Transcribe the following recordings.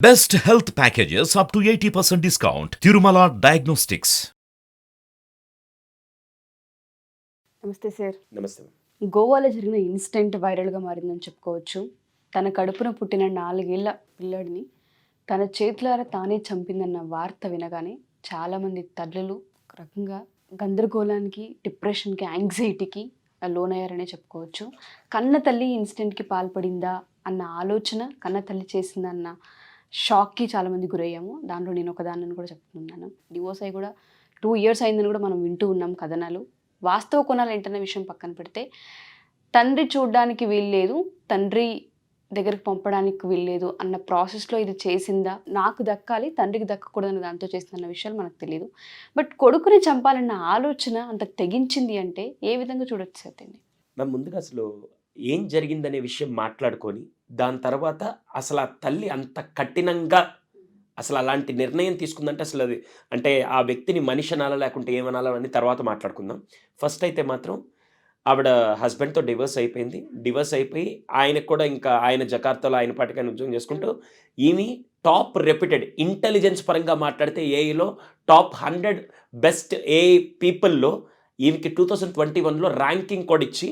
Best health packages up to 80% discount. Tirumala Diagnostics. నమస్తే sir. నమస్తే. గోవాలో జరిగిన ఇన్సిడెంట్ వైరల్గా మారిందని చెప్పుకోవచ్చు. తన కడుపున పుట్టిన 4 ఏళ్ల పిల్లాడిని తన చేతులారా తానే చంపిందన్న వార్త వినగానే చాలామంది తల్లులు ఒక రకంగా గందరగోళానికి, డిప్రెషన్కి, యాంగ్జైటీకి లోనయ్యారనే చెప్పుకోవచ్చు. కన్న తల్లి ఇన్సిడెంట్కి పాల్పడిందా అన్న ఆలోచన, కన్న తల్లి చేసిందన్న షాక్కి చాలామంది గురయ్యాము. దాంట్లో నేను ఒకదాన్ని కూడా చెప్తున్నాను. డివోర్స్ అయ్యి కూడా 2 years అయిందని కూడా మనం వింటూ ఉన్నాం కథనాలు. వాస్తవ కోణాలు ఏంటనే విషయం పక్కన పెడితే, తండ్రి చూడడానికి వీల్లేదు, తండ్రి దగ్గరికి పంపడానికి వీల్లేదు అన్న ప్రాసెస్లో ఇది చేసిందా, నాకు దక్కాలి తండ్రికి దక్కకూడదని దాంతో చేసిందన్న విషయాలు మనకు తెలియదు. బట్ కొడుకుని చంపాలన్న ఆలోచన అంత తెగించింది అంటే ఏ విధంగా చూడొచ్చు సార్ దీన్ని? మనం ముందుగా అసలు ఏం జరిగిందనే విషయం మాట్లాడుకొని, దాని తర్వాత అసలు ఆ తల్లి అంత కఠినంగా అసలు అలాంటి నిర్ణయం తీసుకుందంటే అసలు అది అంటే ఆ వ్యక్తిని మనిషి అనాలా లేకుంటే ఏమనాలా అని తర్వాత మాట్లాడుకుందాం. ఫస్ట్ అయితే మాత్రం ఆవిడ హస్బెండ్తో డివోర్స్ అయిపోయింది. డివోర్స్ అయిపోయి ఆయనకు కూడా ఇంకా ఆయన జకార్తాలో ఆయన పాటికి ఆయన ఉద్యోగం చేసుకుంటూ, ఈమె టాప్ రెప్యూటెడ్ ఇంటెలిజెన్స్ పరంగా మాట్లాడితే ఏఐలో టాప్ 100 బెస్ట్ ఏఐ పీపుల్లో ఈమెకి 2021లో ర్యాంకింగ్ కూడా ఇచ్చి,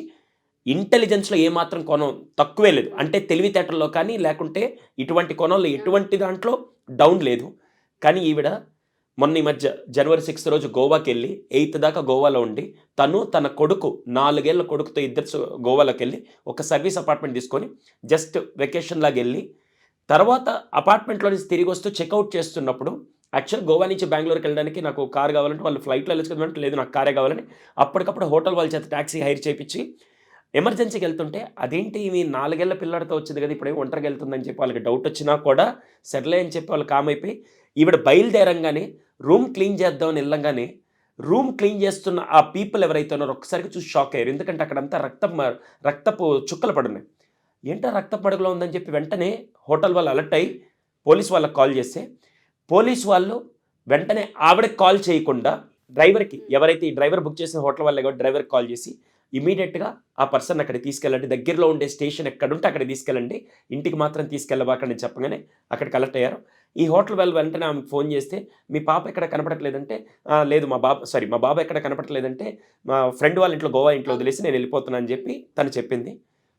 ఇంటెలిజెన్స్లో ఏమాత్రం కోణం తక్కువే లేదు. అంటే తెలివితేటల్లో కానీ లేకుంటే ఇటువంటి కోణంలో ఎటువంటి దాంట్లో డౌన్ లేదు. కానీ ఈవిడ మొన్న ఈ మధ్య January 6 రోజు గోవాకి వెళ్ళి 8th దాకా గోవాలో ఉండి, తను తన కొడుకు 4 ఏళ్ల కొడుకుతో ఇద్దరు గోవాలోకి వెళ్ళి ఒక సర్వీస్ అపార్ట్మెంట్ తీసుకొని జస్ట్ వెకేషన్ లాగా వెళ్ళి, తర్వాత అపార్ట్మెంట్లో నుంచి తిరిగి వస్తూ చెక్అవుట్ చేస్తున్నప్పుడు, యాక్చువల్ గోవా నుంచి బెంగళూరుకి వెళ్ళడానికి నాకు కార్ కావాలంటే వాళ్ళు ఫ్లైట్లో వెళ్ళచ్చు కదంటే, లేదు నాకు కారే కావాలని అప్పటికప్పుడు హోటల్ వాళ్ళ చేత ట్యాక్సీ హైర్ చేయించి ఎమర్జెన్సీకి వెళ్తుంటే, అదేంటి ఇవి 4 ఏళ్ల పిల్లాడితో వచ్చింది కదా, ఇప్పుడు ఒంటరిగా వెళ్తుందని చెప్పి వాళ్ళకి డౌట్ వచ్చినా కూడా సర్లే అని చెప్పి వాళ్ళు కామ్ అయిపోయి, ఈవిడ బయలుదేరంగానే రూమ్ క్లీన్ చేద్దామని వెళ్ళంగానే రూమ్ క్లీన్ చేస్తున్న ఆ పీపుల్ ఎవరైతే ఉన్నారో ఒక్కసారికి చూసి షాక్ అయ్యారు. ఎందుకంటే అక్కడంతా రక్తపు చుక్కలు పడున్నాయి. ఏంటో రక్తపు మడుగులో ఉందని చెప్పి వెంటనే హోటల్ వాళ్ళు అలర్ట్ అయ్యి పోలీస్ వాళ్ళకి కాల్ చేస్తే, పోలీస్ వాళ్ళు వెంటనే ఆవిడకి కాల్ చేయకుండా డ్రైవర్కి, ఎవరైతే ఈ డ్రైవర్ బుక్ చేసిన హోటల్ వాళ్ళే కాబట్టి డ్రైవర్కి కాల్ చేసి ఇమీడియట్గా ఆ పర్సన్ అక్కడికి తీసుకెళ్ళండి, దగ్గరలో ఉండే స్టేషన్ ఎక్కడుంటే అక్కడికి తీసుకెళ్ళండి, ఇంటికి మాత్రం తీసుకెళ్ళబాకండి చెప్పగానే అక్కడికి అలర్ట్ అయ్యారు. ఈ హోటల్ వాళ్ళు వెంటనే ఆమెకు ఫోన్ చేస్తే, మీ పాప ఎక్కడ కనపడట్లేదంటే, లేదు మా బాబు ఎక్కడ కనపడట్లేదంటే, మా ఫ్రెండ్ వాళ్ళ ఇంట్లో గోవా ఇంట్లో వదిలేసి నేను వెళ్ళిపోతున్నాను అని చెప్పి తను చెప్పింది.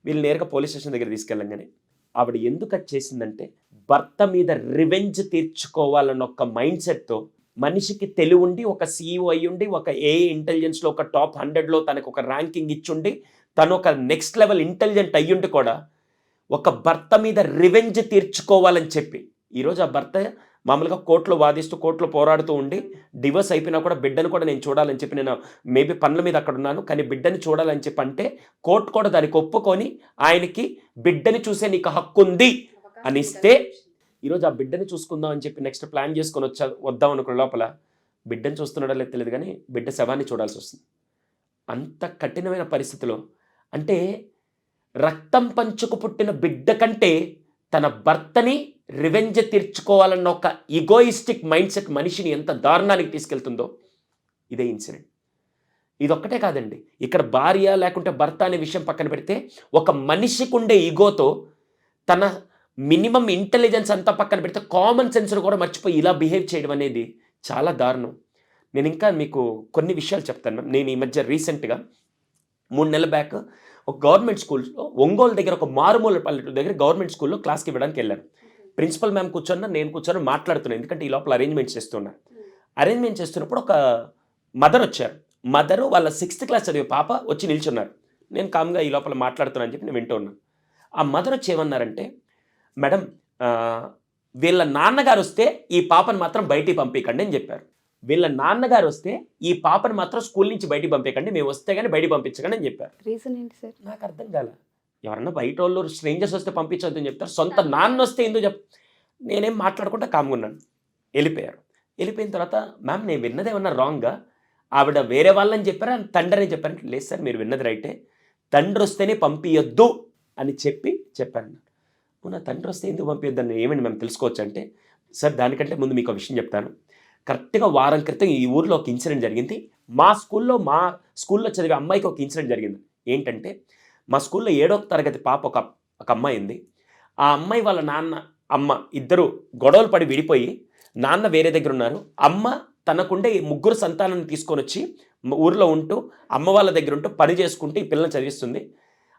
వీళ్ళు నేరుగా పోలీస్ స్టేషన్ దగ్గర తీసుకెళ్ళంగానే ఆవిడ ఎందుకు అది చేసిందంటే, భర్త మీద రివెంజ్ తీర్చుకోవాలన్న ఒక మైండ్ సెట్తో, మనిషికి తెలివి ఉండి ఒక CEO అయ్యుండి ఒక ఏఐ ఇంటెలిజెన్స్లో ఒక టాప్ 100లో తనకు ఒక ర్యాంకింగ్ ఇచ్చుండి, తను ఒక నెక్స్ట్ లెవెల్ ఇంటెలిజెంట్ అయ్యుండి కూడా ఒక భర్త మీద రివెంజ్ తీర్చుకోవాలని చెప్పి, ఈరోజు ఆ భర్త మామూలుగా కోర్టులో వాదిస్తూ కోర్టులో పోరాడుతూ ఉండి డివోర్స్ అయిపోయినా కూడా బిడ్డను కూడా నేను చూడాలని చెప్పి, నేను మేబీ పనుల మీద అక్కడ ఉన్నాను కానీ బిడ్డని చూడాలని చెప్పి అంటే, కోర్టు కూడా దానికి ఒప్పుకొని ఆయనకి బిడ్డని చూసే నీకు హక్కు ఉంది అని ఇస్తే, ఈరోజు ఆ బిడ్డని చూసుకుందాం అని చెప్పి నెక్స్ట్ ప్లాన్ చేసుకొని వద్దాం అనుకున్న లోపల బిడ్డని చూస్తున్నాడో లేదు తెలియదు కానీ బిడ్డ శవాన్ని చూడాల్సి వస్తుంది. అంత కఠినమైన పరిస్థితిలో, అంటే రక్తం పంచుకు పుట్టిన బిడ్డ కంటే తన భర్తని రివెంజ్ తీర్చుకోవాలన్న ఒక ఈగోయిస్టిక్ మైండ్ సెట్ మనిషిని ఎంత దారుణానికి తీసుకెళ్తుందో ఇదే ఇన్సిడెంట్. ఇదొక్కటే కాదండి, ఇక్కడ భార్య లేకుంటే భర్త అనే విషయం పక్కన పెడితే, ఒక మనిషికి ఉండే ఈగోతో తన మినిమం ఇంటెలిజెన్స్ అంతా పక్కన పెడితే కామన్ సెన్స్ను కూడా మర్చిపోయి ఇలా బిహేవ్ చేయడం అనేది చాలా దారుణం. నేను ఇంకా మీకు కొన్ని విషయాలు చెప్తాను. నేను ఈ మధ్య రీసెంట్గా 3 నెలల బ్యాక్ ఒక గవర్నమెంట్ స్కూల్స్లో, ఒంగోలు దగ్గర ఒక మారుమూల పల్లెటూరు దగ్గర గవర్నమెంట్ స్కూల్లో క్లాస్కి ఇవ్వడానికి వెళ్ళాను. ప్రిన్సిపల్ మ్యామ్ కూర్చొని నేను కూర్చొని మాట్లాడుతున్నాను, ఎందుకంటే ఈ లోపల అరేంజ్మెంట్స్ చేస్తున్నాను. అరేంజ్మెంట్ చేస్తున్నప్పుడు ఒక మదర్ వచ్చారు. మదరు వాళ్ళ 6th క్లాస్ చదివే పాప వచ్చి నిల్చున్నారు. నేను కామ్గా ఈ లోపల మాట్లాడుతున్నాను అని చెప్పి నేను వింటూ ఉన్నాను. ఆ మదర్ వచ్చి ఏమన్నారంటే, మేడం వీళ్ళ నాన్నగారు వస్తే ఈ పాపను మాత్రం బయటికి పంపించకండి అని చెప్పారు. వీళ్ళ నాన్నగారు వస్తే ఈ పాపను మాత్రం స్కూల్ నుంచి బయటికి పంపించకండి, మేము వస్తే కానీ బయటికి పంపించకండి అని చెప్పారు. రీజన్ ఏంటి సార్? నాకు అర్థం కాల. ఎవరన్నా బయట వాళ్ళు స్ట్రేంజర్స్ వస్తే పంపించొద్దు అని చెప్తారు, సొంత నాన్న వస్తే ఎందుకు నేనేం మాట్లాడకుండా కామ్గా ఉన్నాను. వెళ్ళిపోయారు. వెళ్ళిపోయిన తర్వాత, మ్యామ్ నేను విన్నది ఏమన్నా రాంగ్గా, ఆవిడ వేరే వాళ్ళని చెప్పారా తండ్రి అని చెప్పారంటే, లేదు సార్ మీరు విన్నది రైటే, తండ్రి వస్తేనే పంపించొద్దు అని చెప్పాను. నా తండ్రి వస్తే ఎందుకు పంపించొద్దని ఏమండి మేము తెలుసుకోవచ్చు అంటే, సార్ దానికంటే ముందు మీకు ఒక విషయం చెప్తాను. కరెక్ట్గా వారం క్రితం ఈ ఊర్లో ఒక ఇన్సిడెంట్ జరిగింది. మా స్కూల్లో చదివే అమ్మాయికి ఒక ఇన్సిడెంట్ జరిగింది. ఏంటంటే, మా స్కూల్లో 7వ తరగతి పాప ఒక అమ్మాయి ఉంది. ఆ అమ్మాయి వాళ్ళ నాన్న అమ్మ ఇద్దరు గొడవలు పడి విడిపోయి నాన్న వేరే దగ్గర ఉన్నారు. అమ్మ తనకుండే ఈ 3 సంతానాన్ని తీసుకొని వచ్చి ఊర్లో ఉంటూ అమ్మ వాళ్ళ దగ్గర ఉంటూ పని చేసుకుంటూ ఈ పిల్లల్ని చదివిస్తుంది.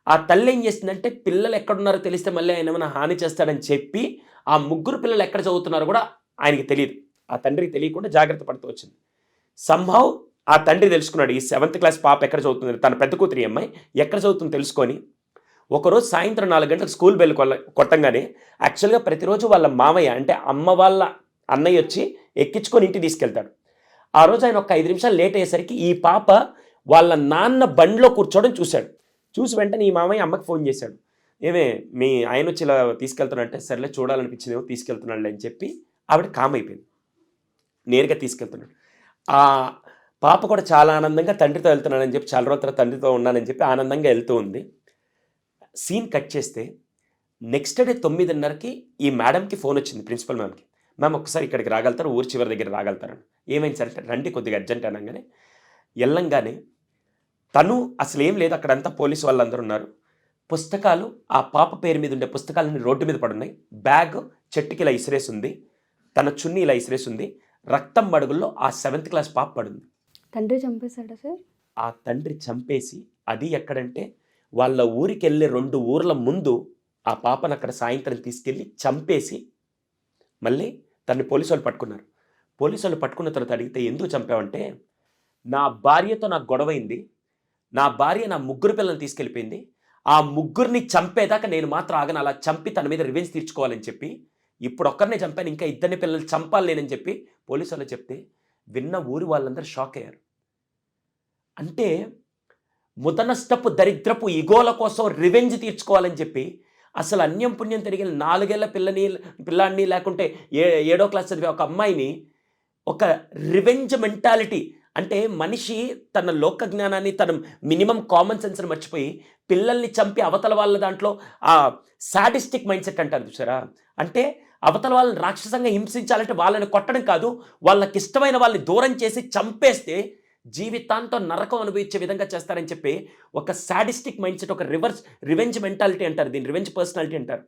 ఆ తల్లి ఏం చేసిందంటే పిల్లలు ఎక్కడున్నారో తెలిస్తే మళ్ళీ ఆయన ఏమైనా హాని చేస్తాడని చెప్పి ఆ 3 పిల్లలు ఎక్కడ చదువుతున్నారో కూడా ఆయనకి తెలియదు. ఆ తండ్రికి తెలియకుండా జాగ్రత్త పడుతూ వచ్చింది. సంహవ్ ఆ తండ్రి తెలుసుకున్నాడు ఈ 7th క్లాస్ పాప ఎక్కడ చదువుతుంది, తన పెద్ద కూతురి అమ్మాయి ఎక్కడ చదువుతుందో తెలుసుకొని ఒకరోజు సాయంత్రం 4 గంటలకు స్కూల్ బెల్ కొట్టంగానే యాక్చువల్గా ప్రతిరోజు వాళ్ళ మామయ్య అంటే అమ్మ వాళ్ళ అన్నయ్య వచ్చి ఎక్కించుకొని ఇంటికి తీసుకెళ్తాడు. ఆ రోజు ఆయన ఒక 5 నిమిషాలు లేట్ అయ్యేసరికి ఈ పాప వాళ్ళ నాన్న బండిలో కూర్చోవడం చూశాడు. చూసి వెంటనే ఈ మామయ్య అమ్మకి ఫోన్ చేశాడు. ఏమే మీ ఆయన వచ్చి ఇలా తీసుకెళ్తున్నాడంటే సర్లే చూడాలనిపించిందేమో తీసుకెళ్తున్నాడులే అని చెప్పి ఆవిడ కామ్ అయిపోయింది. నేరుగా తీసుకెళ్తున్నాడు. ఆ పాప కూడా చాలా ఆనందంగా తండ్రితో వెళ్తున్నానని చెప్పి చాలా రోజుల తర్వాత తండ్రితో ఉన్నానని చెప్పి ఆనందంగా వెళ్తూ ఉంది. సీన్ కట్ చేస్తే నెక్స్ట్ డే 9:30కి ఈ మేడంకి ఫోన్ వచ్చింది, ప్రిన్సిపల్ మ్యామ్కి. మ్యామ్ ఒకసారి ఇక్కడికి రాగలుగుతారు, ఊరి చివరి దగ్గర రాగలుగుతారని. ఏమైంది సార్ రండి కొద్దిగా అర్జెంట్ అనగానే వెళ్ళంగానే తను అసలు ఏం లేదు, అక్కడంతా పోలీసు వాళ్ళందరూ ఉన్నారు. పుస్తకాలు ఆ పాప పేరు మీద ఉండే పుస్తకాలన్నీ రోడ్డు మీద పడున్నాయి. బ్యాగ్ చెట్టుకి ఇలా ఇసిరేసి ఉంది, తన చున్నీ ఇలా ఇసిరేసి ఉంది. రక్తం మడుగుల్లో ఆ 7th క్లాస్ పాప పడుంది. తండ్రి చంపేశాడా సార్? ఆ తండ్రి చంపేసి అది ఎక్కడంటే వాళ్ళ ఊరికి వెళ్ళే 2 ఊర్ల ముందు ఆ పాపను అక్కడ సాయంత్రం తీసుకెళ్ళి చంపేసి మళ్ళీ తన్ని పోలీసు వాళ్ళు పట్టుకున్నారు. పోలీసు వాళ్ళు పట్టుకున్న తర్వాత అడిగితే ఎందుకు చంపావంటే నా భార్యతో నాకు గొడవైంది, నా భార్య నా 3 పిల్లల్ని తీసుకెళ్ళిపోయింది, ఆ 3 చంపేదాకా నేను మాత్రం ఆగను, అలా చంపి తన మీద రివెంజ్ తీర్చుకోవాలని చెప్పి ఇప్పుడు ఒక్కరినే చంపాను, ఇంకా 2 పిల్లలు చంపాలి నేనని చెప్పి పోలీసు వాళ్ళు చెప్తే విన్న ఊరి వాళ్ళందరూ షాక్ అయ్యారు. అంటే ముదనష్టపు దరిద్రపు ఇగోల కోసం రివెంజ్ తీర్చుకోవాలని చెప్పి అసలు అన్యం పుణ్యం తిరిగిన 4 ఏళ్ల పిల్లాడిని లేకుంటే 7వ క్లాస్ చదివే ఒక అమ్మాయిని ఒక రివెంజ్ మెంటాలిటీ అంటే మనిషి తన లోక జ్ఞానాన్ని తన మినిమం కామన్ సెన్స్ని మర్చిపోయి పిల్లల్ని చంపి అవతల వాళ్ళ దాంట్లో ఆ సాడిస్టిక్ మైండ్ సెట్ అంటారు చూసారా, అంటే అవతల వాళ్ళని రాక్షసంగా హింసించాలంటే వాళ్ళని కొట్టడం కాదు, వాళ్ళకి ఇష్టమైన వాళ్ళని దూరం చేసి చంపేస్తే జీవితాంతం నరకం అనుభవించే విధంగా చేస్తారని చెప్పి ఒక సాడిస్టిక్ మైండ్ సెట్, ఒక రివెంజ్ మెంటాలిటీ అంటారు దీన్ని, రివెంజ్ పర్సనాలిటీ అంటారు.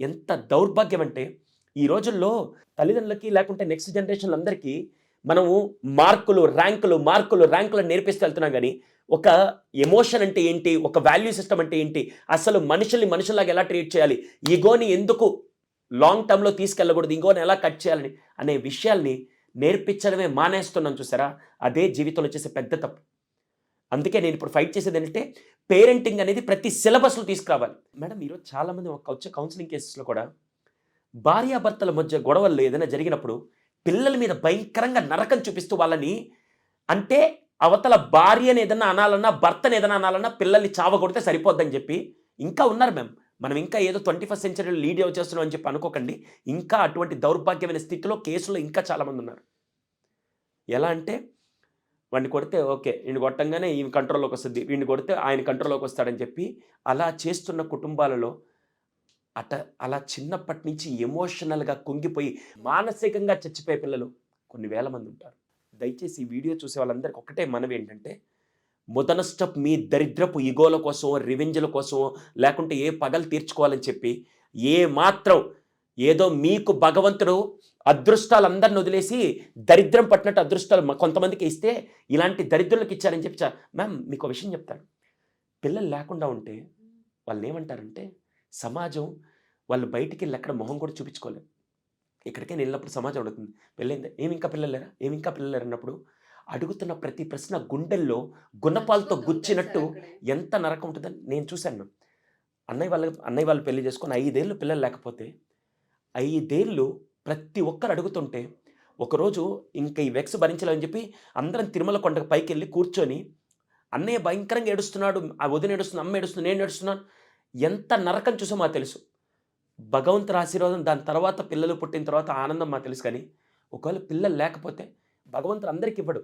ఎంత దౌర్భాగ్యం అంటే ఈ రోజుల్లో తల్లిదండ్రులకి లేకుంటే నెక్స్ట్ జనరేషన్ అందరికీ మనము మార్కులు ర్యాంకులు నేర్పిస్తూ వెళ్తున్నాం. కానీ ఒక ఎమోషన్ అంటే ఏంటి, ఒక వాల్యూ సిస్టమ్ అంటే ఏంటి, అసలు మనుషుల్లాగా ఎలా ట్రీట్ చేయాలి, ఈగోని ఎందుకు లాంగ్ టర్మ్లో తీసుకెళ్ళకూడదు, ఈగోని ఎలా కట్ చేయాలని అనే విషయాల్ని నేర్పించడమే మానేస్తున్నాం చూసారా, అదే జీవితంలో చేసే పెద్ద తప్పు. అందుకే నేను ఇప్పుడు ఫైట్ చేసేది ఏంటంటే పేరెంటింగ్ అనేది ప్రతి సిలబస్లో తీసుకురావాలి. మేడం ఈరోజు చాలామంది వచ్చే కౌన్సిలింగ్ కేసెస్లో కూడా భార్యాభర్తల మధ్య గొడవల్లో ఏదైనా జరిగినప్పుడు పిల్లల మీద భయంకరంగా నరకం చూపిస్తూ వాళ్ళని, అంటే అవతల భార్యని ఏదైనా అనాలన్నా భర్తని ఏదైనా అనాలన్నా పిల్లల్ని చావగొడితే సరిపోద్దని చెప్పి ఇంకా ఉన్నారు మ్యామ్. మనం ఇంకా ఏదో 21st సెంచరీలో లీడ్ చేస్తున్నాం అని చెప్పి అనుకోకండి. ఇంకా అటువంటి దౌర్భాగ్యమైన స్థితిలో కేసులో ఇంకా చాలామంది ఉన్నారు. ఎలా అంటే వాడిని కొడితే ఓకే, వీడిని కొట్టంగానే ఈయన కంట్రోల్లోకి వస్తుంది, వీడిని కొడితే ఆయన కంట్రోల్లోకి వస్తాడని చెప్పి అలా చేస్తున్న కుటుంబాలలో అలా చిన్నప్పటి నుంచి ఎమోషనల్గా కుంగిపోయి మానసికంగా చచ్చిపోయే పిల్లలు కొన్ని వేల మంది ఉంటారు. దయచేసి ఈ వీడియో చూసే వాళ్ళందరికీ ఒకటే మనవి ఏంటంటే ముదనష్టపు మీ దరిద్రపు ఇగోల కోసమో రివెంజ్ల కోసమో లేకుంటే ఏ పగలు తీర్చుకోవాలని చెప్పి ఏ మాత్రం ఏదో మీకు భగవంతుడు అదృష్టాలందరిని వదిలేసి దరిద్రం పట్టినట్టు అదృష్టాలు కొంతమందికి ఇస్తే ఇలాంటి దరిద్రులకు ఇచ్చారని చెప్పి మ్యామ్ మీకు ఒక విషయం చెప్తాను. పిల్లలు లేకుండా ఉంటే వాళ్ళని ఏమంటారంటే సమాజం వాళ్ళు బయటికి వెళ్ళి ఎక్కడ మొహం కూడా చూపించుకోలేదు. ఇక్కడికే వెళ్ళినప్పుడు సమాజం అడుగుతుంది పెళ్ళైంది, ఏమి ఇంకా పిల్లలేరా అన్నప్పుడు అడుగుతున్న ప్రతి ప్రశ్న గుండెల్లో గుణపాలతో గుచ్చినట్టు ఎంత నరకం ఉంటుందని నేను చూశాను. అన్నయ్య వాళ్ళు పెళ్లి చేసుకొని 5 ఏళ్ళు పిల్లలు లేకపోతే 5 ఏళ్ళు ప్రతి ఒక్కరు అడుగుతుంటే ఒకరోజు ఇంకా ఈ వెక్స్ భరించలేదని చెప్పి అందరం తిరుమల కొండకు పైకి వెళ్ళి కూర్చొని అన్నయ్య భయంకరంగా ఏడుస్తున్నాడు, ఆ వదిన ఏడుస్తుంది, అమ్మ ఏడుస్తుంది, నేను ఏడుస్తున్నాను, ఎంత నరకం చూసో మాకు తెలుసు. భగవంతుని ఆశీర్వాదం దాని తర్వాత పిల్లలు పుట్టిన తర్వాత ఆనందం మాకు తెలుసు. కానీ ఒకవేళ పిల్లలు లేకపోతే భగవంతుడు అందరికి ఇవ్వడు.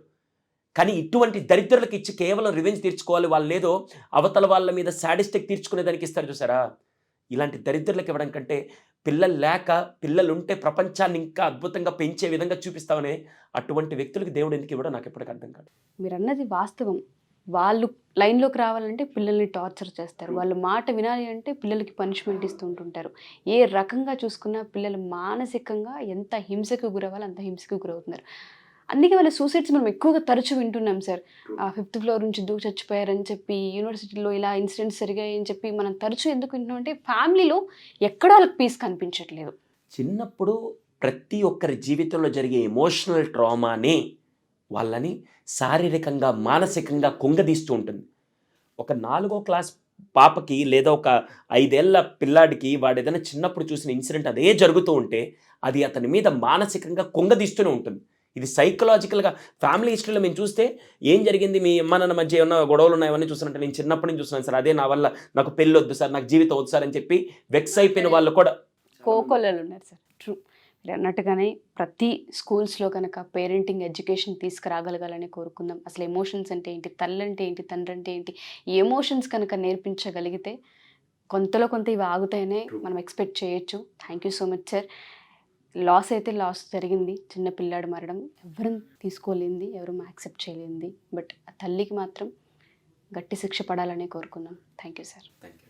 కానీ ఇటువంటి దరిద్రులకు ఇచ్చి కేవలం రివెంజ్ తీర్చుకోవాలి, వాళ్ళు ఏదో అవతల వాళ్ళ మీద సాడిస్టిక్ తీర్చుకునేదానికి ఇస్తారు చూసారా. ఇలాంటి దరిద్రులకు ఇవ్వడం కంటే పిల్లలు ఉంటే ప్రపంచాన్ని ఇంకా అద్భుతంగా పెంచే విధంగా చూపిస్తామనే అటువంటి వ్యక్తులకి దేవుడు ఎందుకు ఇవ్వడం నాకు ఎప్పటికీ అర్థం కాదు. మీరు అన్నది వాస్తవం. వాళ్ళు లైన్లోకి రావాలంటే పిల్లల్ని టార్చర్ చేస్తారు, వాళ్ళ మాట వినాలి అంటే పిల్లలకి పనిష్మెంట్ ఇస్తూ ఉంటుంటారు. ఏ రకంగా చూసుకున్నా పిల్లలు మానసికంగా ఎంత హింసకు గురవ్వాలి అంత హింసకు గురవుతున్నారు. అందుకే వాళ్ళ సూసైడ్స్ మనం ఎక్కువగా తరచూ వింటున్నాం సార్. 5th ఫ్లోర్ నుంచి దూకి చచ్చిపోయారని చెప్పి, యూనివర్సిటీలో ఇలా ఇన్సిడెంట్స్ జరిగాయని చెప్పి మనం తరచూ ఎందుకు వింటున్నాం అంటే ఫ్యామిలీలో ఎక్కడా వాళ్ళకి పీస్ కనిపించట్లేదు. చిన్నప్పుడు ప్రతి ఒక్కరి జీవితంలో జరిగే ఎమోషనల్ ట్రామాని వాళ్ళని శారీరకంగా మానసికంగా కుంగదీస్తూ ఉంటుంది. ఒక 4వ క్లాస్ పాపకి లేదా ఒక 5 ఏళ్ల పిల్లాడికి వాడు ఏదైనా చిన్నప్పుడు చూసిన ఇన్సిడెంట్ అదే జరుగుతూ ఉంటే అది అతని మీద మానసికంగా కుంగదీస్తూనే ఉంటుంది. ఇది సైకలాజికల్గా ఫ్యామిలీ హిస్టరీలో మేము చూస్తే ఏం జరిగింది, మీ అమ్మ నాన్న మధ్య ఏమన్నా గొడవలు ఉన్నాయని చూసినట్టు నేను చిన్నప్పటి నుంచి చూస్తున్నాను సార్, అదే నా వల్ల నాకు పెళ్ళి వద్దు సార్, నాకు జీవితం వద్దు సార్ అని చెప్పి వెక్స్ అయిపోయిన వాళ్ళు కూడా కోకొల్లలు ఉన్నారు సార్. ట్రూ, మీరు అన్నట్టుగానే ప్రతి స్కూల్స్లో కనుక పేరెంటింగ్ ఎడ్యుకేషన్ తీసుకురాగలగాలని కోరుకుందాం. అసలు ఎమోషన్స్ అంటే ఏంటి, తల్లి అంటే ఏంటి, తండ్రి అంటే ఏంటి, ఈ ఎమోషన్స్ కనుక నేర్పించగలిగితే కొంతలో కొంత ఇవి ఆగుతాయనే మనం ఎక్స్పెక్ట్ చేయొచ్చు. Thank you so much sir. Loss అయితే లాస్ జరిగింది, చిన్న పిల్లాడు మరణం ఎవరు తీసుకోలేంది, ఎవరు యాక్సెప్ట్ చేయలేంది. బట్ ఆ తల్లికి మాత్రం గట్టి శిక్ష పడాలనే కోరుకుందాం. Thank you sir. Thank you.